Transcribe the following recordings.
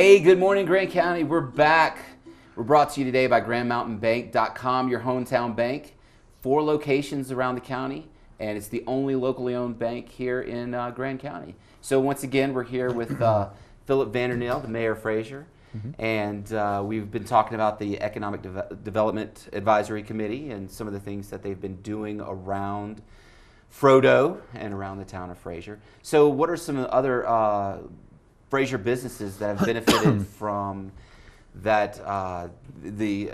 Hey, good morning, Grant County. We're back. We're brought to you today by GrandMountainBank.com, your hometown bank. 4 locations around the county, and it's the only locally owned bank here in Grand County. So once again, we're here with Philip Vandernail, the mayor of Fraser, and we've been talking about the Economic Development Advisory Committee and some of the things that they've been doing around Frodo and around the town of Fraser. So what are some other Fraser businesses that have benefited from that, the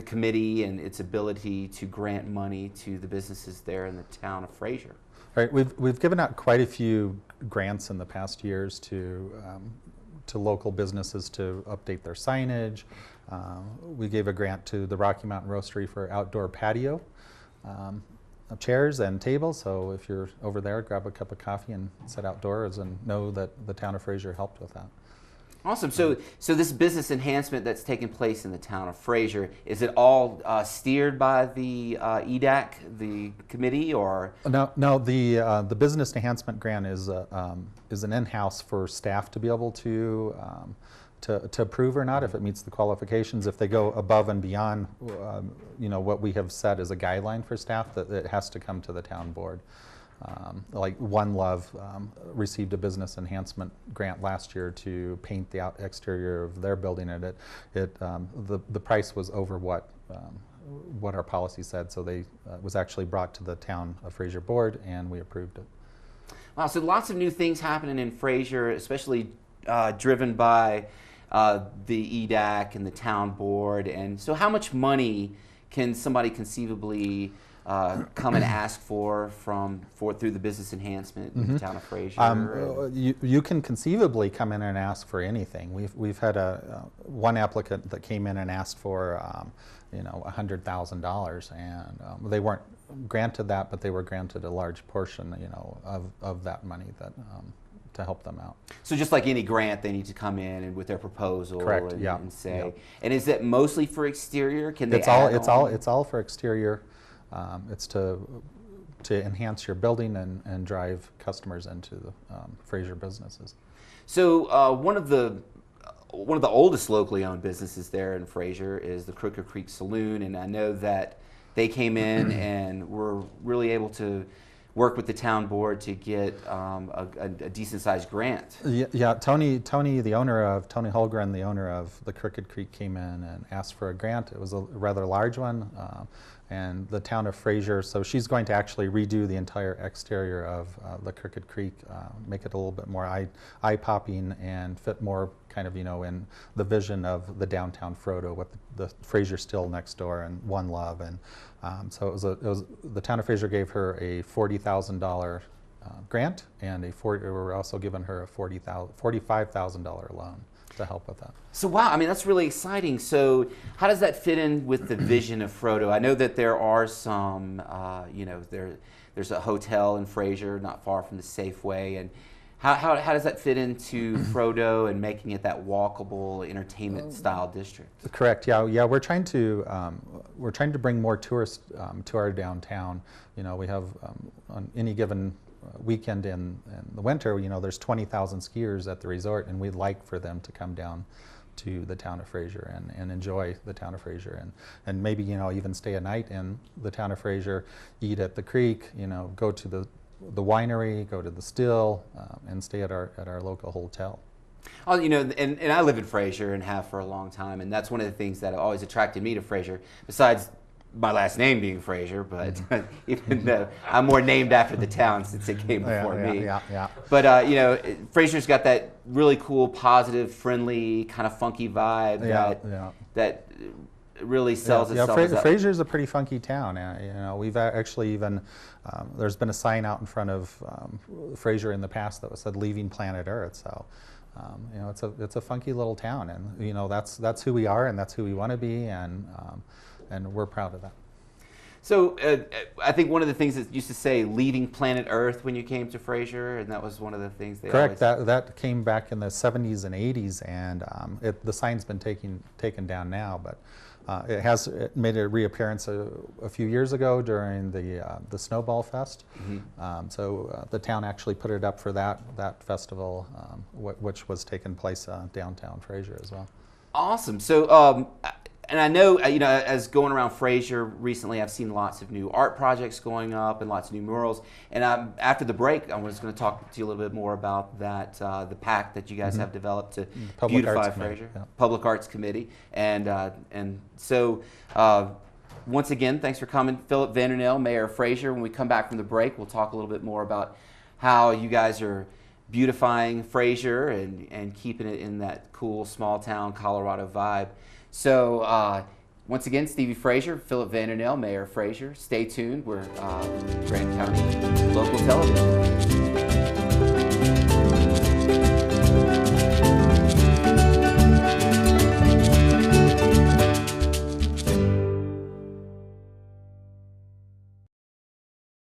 committee and its ability to grant money to the businesses there in the town of Fraser? Right, we've given out quite a few grants in the past years to local businesses to update their signage. We gave a grant to the Rocky Mountain Roastery for outdoor patio chairs and tables. So if you're over there, grab a cup of coffee and sit outdoors and know that the town of Fraser helped with that. Awesome. So this business enhancement that's taking place in the town of Fraser, is it all steered by the EDAC, the committee, or? No. The business enhancement grant is an in-house for staff to be able to approve or not if it meets the qualifications. If they go above and beyond, what we have set as a guideline for staff, that it has to come to the town board. Like One Love received a business enhancement grant last year to paint the exterior of their building, and the price was over what our policy said, so they was actually brought to the town of Fraser board, and we approved it. Wow, so lots of new things happening in Fraser, especially driven by the EDAC and the town board. And so how much money can somebody conceivably come and ask for through the business enhancement in the town of Fraser? You can conceivably come in and ask for anything. We've had one applicant that came in and asked for $100,000, and they weren't granted that, but they were granted a large portion of that money to help them out. So just like any grant, they need to come in and with their proposal. Correct. And say. Yeah. And is it mostly for exterior? Can they? It's all for exterior. It's to enhance your building and drive customers into the Fraser businesses. So one of the oldest locally owned businesses there in Fraser is the Crooked Creek Saloon, and I know that they came in and were really able to work with the town board to get a decent sized grant. Yeah. Tony Holgren, the owner of the Crooked Creek, came in and asked for a grant. It was a rather large one, and the town of Fraser, so she's going to actually redo the entire exterior of the Crooked Creek, make it a little bit more eye-popping and fit more kind of, in the vision of the downtown Frodo with the Fraser Still next door and One Love. And so it was the town of Fraser gave her a $40,000 grant, and we're also giving her a $45,000 loan to help with that. So wow, I mean, that's really exciting. So how does that fit in with the vision of Frodo? I know that there are some, there's a hotel in Fraser not far from the Safeway, and how does that fit into Frodo and making it that walkable entertainment style district? Correct. Yeah. We're trying to bring more tourists to our downtown. We have on any given weekend in the winter, there's 20,000 skiers at the resort, and we'd like for them to come down to the town of Fraser and enjoy the town of Fraser, and maybe even stay a night in the town of Fraser, eat at the creek, go to the winery, go to the Still, and stay at our local hotel. Oh, and I live in Fraser and have for a long time, and that's one of the things that always attracted me to Fraser, besides my last name being Fraser, but even though I'm more named after the town since it came before me. Yeah. But Fraser's got that really cool, positive, friendly, kind of funky vibe that really sells itself. Fraser's a pretty funky town. We've actually even there's been a sign out in front of Fraser in the past that said "Leaving Planet Earth." So it's a funky little town, and that's who we are, and that's who we want to be, and we're proud of that. So I think one of the things that used to say leaving planet Earth when you came to Fraser, and that was one of the things they Correct. always... That came back in the 70s and 80s, and the sign's been taken down now, but it made a reappearance a few years ago during the Snowball Fest. Mm-hmm. So the town actually put it up for that festival, which was taking place downtown Fraser as well. Awesome. So, and I know, as going around Fraser recently, I've seen lots of new art projects going up and lots of new murals. And after the break, I was going to talk to you a little bit more about that, the pact that you guys have developed to beautify Fraser, Public Arts Committee. And so, once again, thanks for coming, Philip Vandernail, Mayor of Fraser. When we come back from the break, we'll talk a little bit more about how you guys are beautifying Fraser and keeping it in that cool small town Colorado vibe. So once again, Stevie Frazier, Philip Vandernail, Mayor of Fraser. Stay tuned. We're Grant County Local Television.